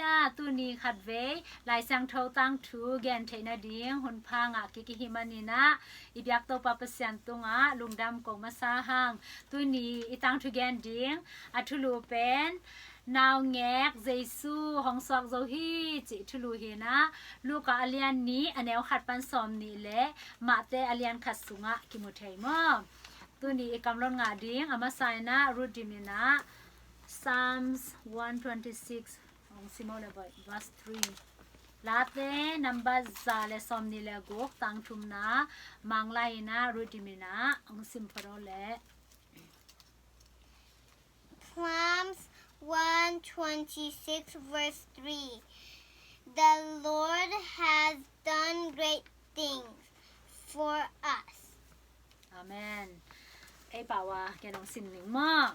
ฮียตุนีขัดเวลายสังเทาตังทูแกนเทนาดิงหุนพางะกิกิฮิมานีนะอีบิยักโตปะปะเสียนตุงะลุงดำกงมาซาหังตุนีอีตังทูแกนดิงอัทุลูเป็นนาวแงกเจซูหองซอกโซฮีจิทุลูเฮนะลูกอาเลียนนี้อันแนวขัดปันซอมนี่แหละมาเตอาเลียนขัดสุงะกิมุเทมอตัวนี้กำลังงาดิงอามาไซนะรูดิมินะ Psalms 126 ของซิโมเลบอย verse 3 ลาเตนัมบาซาเลซอมนิเลกกตังทุมนามังไลนะรูดิมินะองซิมพโรเล Psalms 126 verse 3 The Lord has done great things for us. Amen. ไอ้ป่าวะแกน้องสินหนึ่งมาก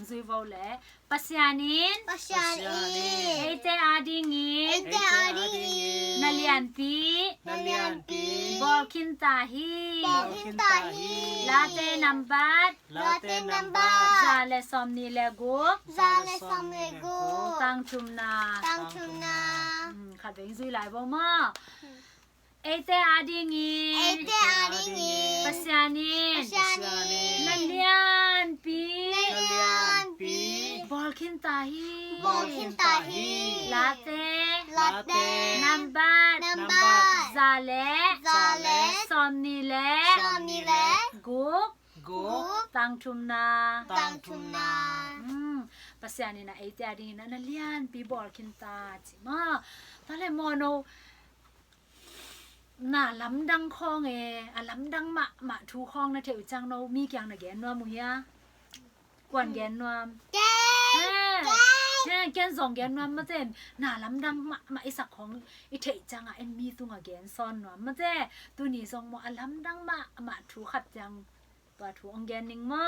ซุยโวเลปัสยานิน Pasyanin. เอเตอาดิงิน Ete adingin. นาเลียนปี Nalianpi. บอกคินตาฮี Bokintahi. ลาเตนัมบัด Late nambat. ซาเลซอมนิเลกุก Zale samlego. ตังชุมนา Tangtuna. ขัดเป็นซุยหลายบ่มากเอเตอาดิงิน Ete adingin. ปัสยานิน Pasyanin. นาเลียนปี Nalianpi. บอกคินตาฮี Bokintahi. ลาเต Late. นัมบัด Nambat. ซาเล Zale. ซอมนิเล Samnile. กุก Guk. ตังชุมนา Tangtuna. ปัสยานินะไอเตียดินะนันเลียนปีบอลคินตาจิมาตอนแรกโมโนน่าลำดังคองลำดังมะทูคองนะเถวจังโนมีแกงนะแกนนัวมุยะกวนแกนนัว แกนสองแกนนัวมาเจนน่าลำดังมะไอสักของไอเถจังเอ็นมีตุงแกนซ้อนนัวมาเจตัวนี้สองมอลำดังมะทูขัดจังตัวทูองแกนนิงมา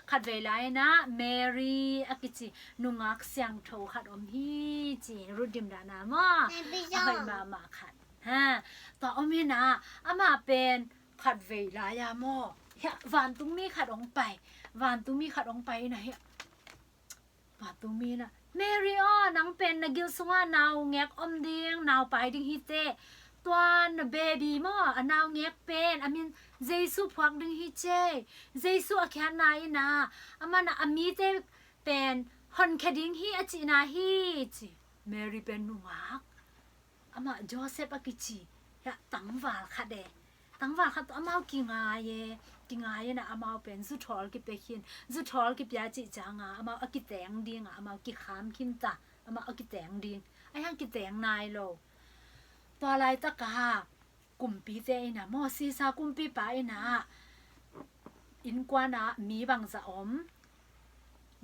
ขัดเวลานะเมรี่อากิจินุงักเสียงโทขัดอมฮีจีรุดิมดานามาเอาไปมาขัดต่ออมีนะอามาเป็นขัดเวลายาโมเฮวันตุ้มีขัดองไปวันตุ้มีขัดองไปนะเฮวันตุ้มีนะเมรี่อ้อนังเป็นนักกิลสวานาวแงกอมเดียงนาวไปดิ้งฮิเตตัวนเบบีโมนาวแงกเป็นอามินเจสุพวกดิ้งฮิเจเจสุอาแค่นายนะอามานะอามีเตเป็นฮอนแคดิ้งฮิอจินาฮิจิเมรี่เป็นนุงักอามาโจเซฟอากิจิยะตังวาลค่ะเดตังวาลค่ะตัวอามากิงายนะอามาเป็นสุทอลกิเปคินสุทอลกิปยาจิจางอามาอากิแตงดิงอามากิขามคินตาอามาอากิแตงดิงไอฮังกิแตงนายโลตัวอะไรตะกากุมปีเตนะมอซีซากุมปีไปนะอินกวานะมีบางจะอม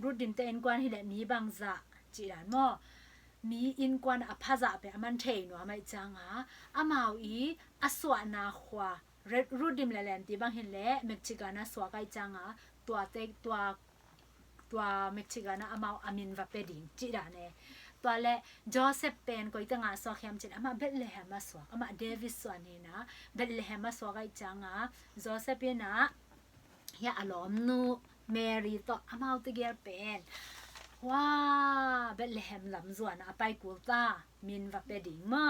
รุดดินเตอินกวานฮิเลมีบางจะจีรันมอมีอินกวนอภาษาเปอมันเทนวไม่จังอามาอีอสวนาขวารูดิมเลนตีบางเห็นเละเม็กซิกันสวาไกจังตัวเต็กตัวเม็กซิกันอามาอามินวาเปดิงจิดาเนตัวเละโจเซฟเป็นก็อีตั้งสวาเข้มจิดอามาเบลเลฮมาสวาอามาเดวิสสวานี่นะเบลเลฮมาสวาไกจังโจเซฟเป็นนะยาอารมณ์นูเมรี่ตัวอามาอุตเกียเป็นว้าเบลเลมลำจวนไปกูตามินวับเปดิงมา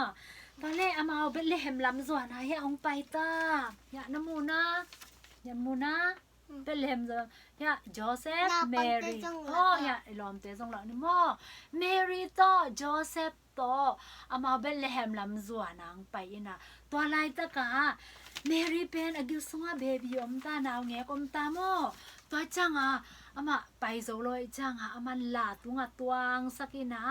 ตอนแรกอามาเบลเลมลำจวนให้องไปตาอย่าน้ำมูนะเบลเลมจวนอย่าโจเซฟเมรี่อย่าลอมเตจงหลังนี่มอเมรี่ต่อโจเซฟต่ออามาเบลเลมลำจวนนางไปนะตัวไรตะกาเมรี่เป็นอากิสงาเบบี้อมตานาวเงกอมตามอตัวจังอามาไปโซโลยจังอามันลาตุงตวงสักินะ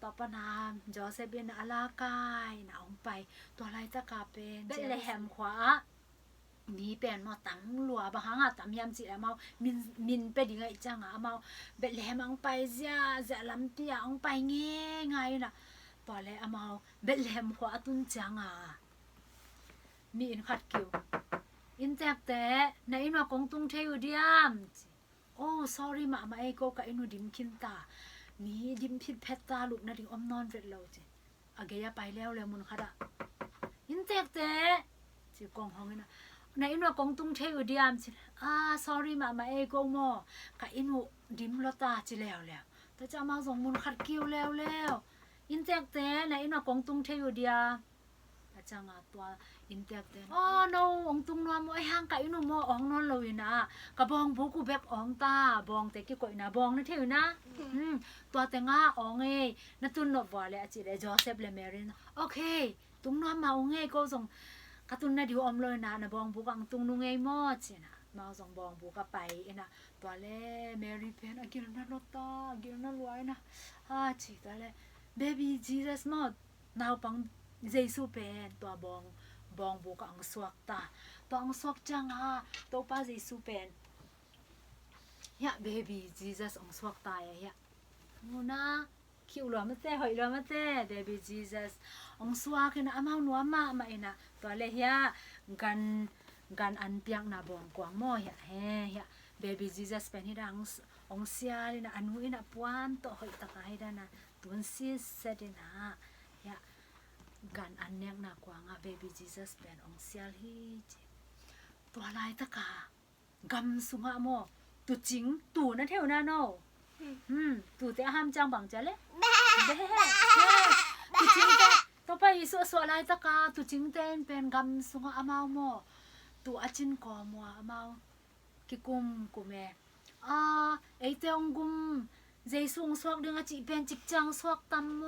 ต่อปนามจอเซบินอลากายนะองไปตัวไรตะกาเป็นเบลเลแฮมขวามีเป็นมาตังหลัวบางตังยำจีอามามินไปดิไงจังอามาเบลเลแฮมองไปจะลำเตียองไปเงี้ยไงนะตัวแรกอามาเบลเลแฮมขวาตุนจังมีอินขัดคิวอินแจกแต่ในอินว่ากงตุงเทวเดียมโอ้ sorry มาไอ้ก็กับอินูดิมคินตามีดิมพิดเพตตาลูกนะดิอมนอนเวทเราจีอาเกียไปแล้วมุนขดาอินแจกแต่จีกองห้องนะในอินว่ากงตุงเทวเดียมจีsorry มาไอ้ก็มอกับอินู ดิมลตาจิแล้วแต่จะมาส่งมุนขัดกิ้วแล้วอินเตกเตนะอินกงตุงเทอยู่เดียอาจารย์ตัวอินเตกเตอ๋อ no องตุงนัวมไอห่างไกอินุมอองนอนเลยนะกะบองบุกูเบกอองตาบองแต่กี่ก่อยนะบองนะเทอยู่นะตัวแต่งาอองเอนะตุนนบวาเลยจิเลโจเซฟเลเมรินโอเคตุงนัวมาองเอก็ส่งกะตุนนะดิวอมเลยนะบองบุกังตุงนุงเอมอจินะมาส่งบองบุกะไปนะตัวเลเมรี่เพนอากิรนะลตาอากิรนะลวยนะจิตัวเลbaby Jesus มอดาวปังเจซูเป็นตัวบองบุกอังสวกตาตัวอังสวกจังตัวป้าเจซูเป็นยะ baby Jesus อังสวกตายะมูนะคิวหลวมเต้หอยหลวมเต้ baby Jesus อังสวกนะอามาหนัวมาเอ็นะตัวเลยยะกันอันเปียงนาบองกวางมอยะเฮยะ baby Jesus เป็นที่ดังองเสียเลยนะอนุอินะปวนตัวหอยตะกายดานะตุนซีเสดินะยะกันอันเนียกนากวางa baby Jesus เป็นองเสียลีตัวลายตะกากำสุงะโมตุจิงตูนะเทวนะโนตูเตห้ามจังบังจะเลยเด้ตุจิงเตต่อไปสวลายตะกาตุจิงเตนเป็นกำสุงะอามาวโมตูอาจินกอมัวอามาวกิกุมกุเมไอเตองกุมใจสูงสวกดึงจิเป็นจิกจังสวกตัมโม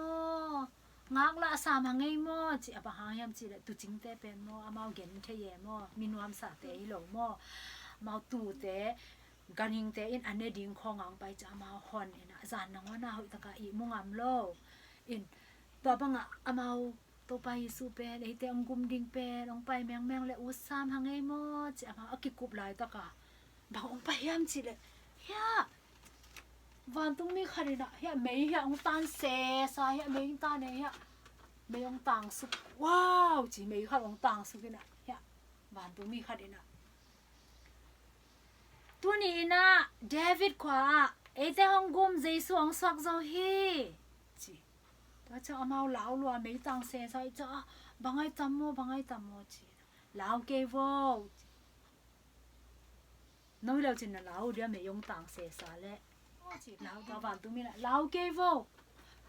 งักละสามหางไงโมจิอปะหายามจิละตุจิงเตเป็นโมอามาวเกนเทเยโมมีนวมสาเตฮิโลโมมาวตูเตกันหิงเตอินอันเนดิงคองอังไปจะอามาวฮอนอินะจานนังวนาหุตะกะอีมุงอัมโลอินตัวบังอะอามาวตัวไปสูเป็นไอเตองกุมดิงเป็นองไปแมงและอุสามหางไงโมจิอามาวอกิกุบลายตะกะบางองไปยามจิละยะวันตุ้งมีใครนะเฮียไม่เฮียองตานเซซาเฮียไม่องตานเนี่ยเฮียไม่องต่างสุกว้าวจีไม่ค่ะองต่างสุกนะเฮียวันตุ้งมีใครนะตัวนี้นะเดวิดขวาไอเจ้าฮองกุมเจสวงสักเจ้าฮีจีตัวเจ้าเอาเหลาลัวไม่ต่างเซซาเจ้าบางไอตามโมจีเหลาเกวน้อยเราจีน่ะเหลาเดี๋ยวไม่องต่างเซซาเละลาวตัววันตุ้มีนะลาวเกว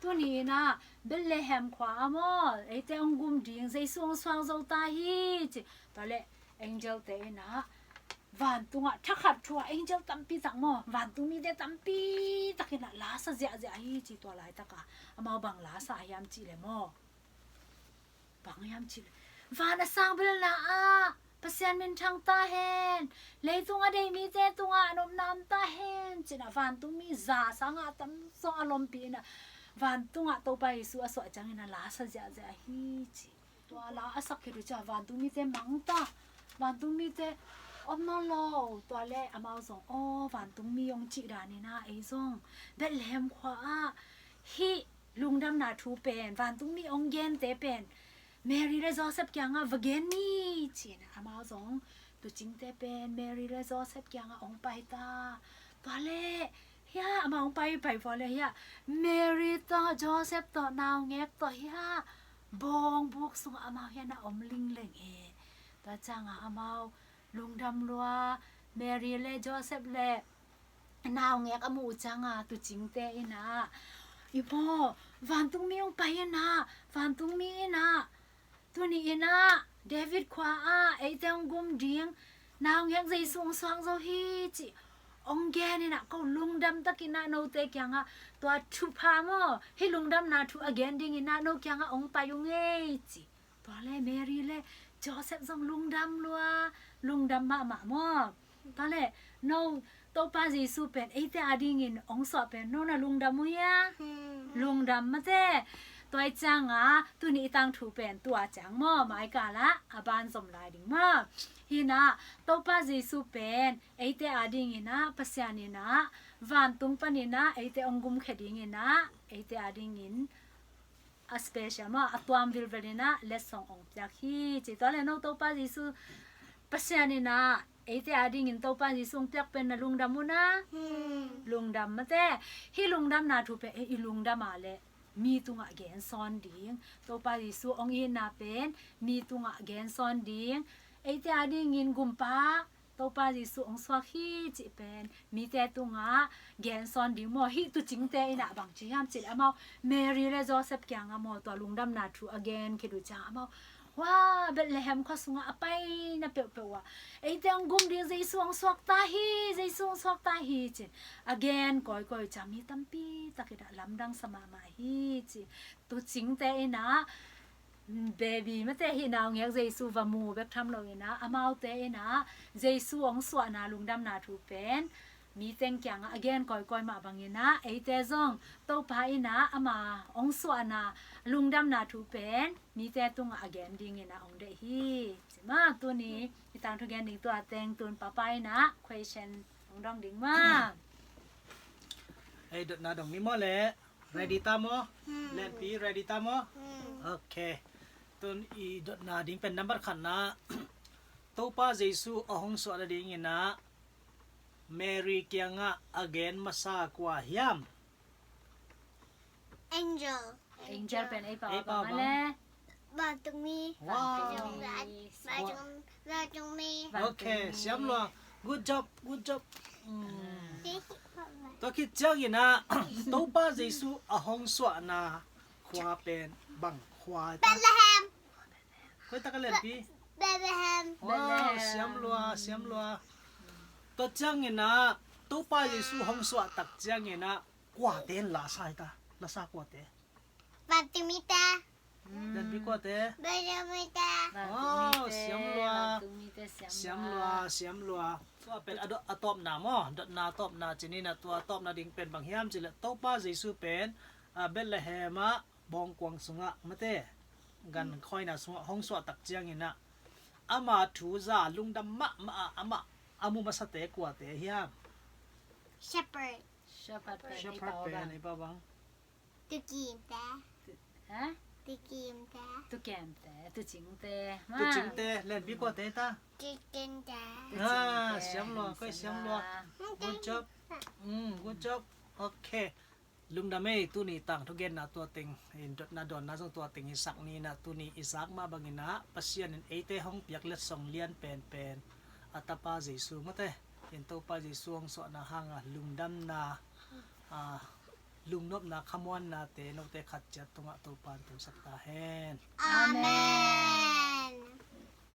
ตัวนี้นะเบลเลแฮมขวามอไอเตองกุมดิ่งใจสวงสวางเจ้าตาฮีจิตอนเละเอ็งเจลเตนะวันตุงะทักขัดชัวเอ็งเจลตัมปีจังมอวันตุมีเดตัมปีตะกินะลาซะเจาฮีจิตัวลายตะกะอามาบังลาซะยามจิเลมอบังยามจิวันสังเบลนะปัสยันมินทางตาเฮนเลยตุงะเดมีเจตุงะนมนามตาเฮนจินะวันตุมีซาสังะตัมซองอารมณ์ปีนะวันตุงะตัวไปสู้อสวจังนะลาซะเจาฮีจิตัวลาอสักคิรุจาวันตุมีเจมังตาวันตุมีเจอมนอลตัวเล่อามาซองวันตุมียงจิรานี่นะไอซองเบลเลมขวาฮิลุงดำนาทูเป็นวันตุมีองเย็นเตเป็นเมรี่และโจเซฟยังวะเกนี่จีนะอามาซองตัวจริงเตเป็นเมรี่และโจเซฟยังองไปตาตัวเล่เฮียอามาองไปฟอเลยเฮียเมรี่ต่อโจเซฟต่อนาวเงกต่อเฮียบองบุกส่งอามาเฮียนะอมลิงเลงตัวจังอามาลุงดำลัวเมรี่และโจเซฟและนาวเงกอามูจังตัวจริงเตอินะอีพ่อวันตุงมีองไปนะวันตุงมีนะตัวนี้นะเดวิดขวาไอเจ้ากุมดิ่งนาวยังใจสูงสว่างเจ้าฮีจิองแกนี่นะก็ลุงดำตะกินะโนเตกยังตัวทุพามอให้ลุงดำนาทุอเกนดิ่งนะโนกยังองไปยุงเอจิตัวเล่เมรี่เล่โจเซฟซองลุงดำลัวลุงดำมามอตัวเล่โนตัวป้าเยซูเป็นไอเจ้าดิ่งองสอบเป็นโนนะลุงดำมุยลุงดำมาเจ้ตัวจังตัวนี้ตั้งถูเป็นตัวจังมอหมายกาละบานสมลายดิ่งมาฮินะตัวป้าเยซูเป็นไอเตอดิ่งนะปัสยานีนะวันตุงปนินะไอเตองกุมเขดิ่งนะไอเตอดิ่งสเปเชียลมาตัวมวิลเวลินะเลสซององจากฮีจิตอเลนตัวป้าเยซูปัสยานีนะไอเตอดิ่งตัวป้าเยซูจากเป็นนะลุงดำมุนะลุงดำมาเจ้ฮิลุงดำนาถูเป็นไอลุงดำมาเลมีตุงะแกนซอนดิ่งตัวปาริสูองอินนาเป็นมีตุงะแกนซอนดิ่งไอเตอดิ่งอินกุมปา to pa Jesu ong swak hi chi pen mi te tu nga gen son ding mo hi tu ching te ina bang chi ham chi amao Mary le Joseph kyang amo to lungdam na thu again ki du chang amao wa Bethlehem kho sunga apai na pe pe wa ei te ang gum ding Jesu ong swak ta hi Jesu ong swak ta hi chi again koi koi chami tampi takida lamdang sama ma hi chi tu ching te ina baby mà thế hiện nào nghe Giêsu và mù bếp thăm rồi na amau thế na Giêsu ông xóa na lung đam na thu pen mi teng kyang again koi koi ma bang na ei te zong to pa ina ama ông xóa na lung đam na thu pen mi te tung again ding ina ông de hi ma tu ni itang thu gen ding tu ateng tun papa ina question ông dong ding ma ai đợt nào đồng mi mò lệ ready ta mò lên pi ready ta mò ok tuần i đợt nào đinh pen number khăn na tàu pa Giêsu ở hong sọ là đinh na Mary kia nga again masa qua hiam Angel. angel pen ei pa Ei pa pa ma le Ba tung mi. wow Ba tung mi. ok xiêm lo good job Đi. tôi khi chắc na tàu pa Giêsu ở hong sọ na khoa pen bằng khoa Bethlehem. quay ta cái lên pi Bethlehem. wow xiêm lo tôi chắc na tàu pa Giêsu hong sọ tắc chắc na quả tên là sai ta là sao quả tên Ba tung mi ta. dan bi quả tên Ba tung mi ta. oh xiêm loaตัวเป็นอะตอมนามอดนาตอมนาจินี่นะตัวตอมนาดิงเป็นบางยามจิละตป้าเยซูเป็นเบลเลเฮมะบองกวงสุงะมะเตกันค่อยนะสุงะห้องสวตักเจียงนะอามาถูซาลุงดำมะมาอามาอามุมาสเตกว่าเตเฮียม Shepherd. shepherd pen เช ei พั pa ดเป็น ba ไอ้ป้าบัง Tukim ta. ha Tukim ta. tu kem te tu ching te ma ตุจิงเตเล่นบีกว่าเตตา Chicken ta. เสียมลัวก็เสียมลัว good job good job โอเคลุงดำไม่ตัวนี้ต่างทุกเกนนะตัวเต็งเห็นนาดอนนะส่งตัวเต็งอิสักนี่นะตัวนี้อิสักมาบางอินะปัสยานินเอเตห้องเปียกเล็ดส่งเลียนเป็นอัตปาเจสูมาเตเห็นตัวปาเจสูงสวนะหางลุงดำนะลุงนบนะขมวนนะเตนกเตขัดจัดตรงตัวปานตัวสักตาเฮน Amen.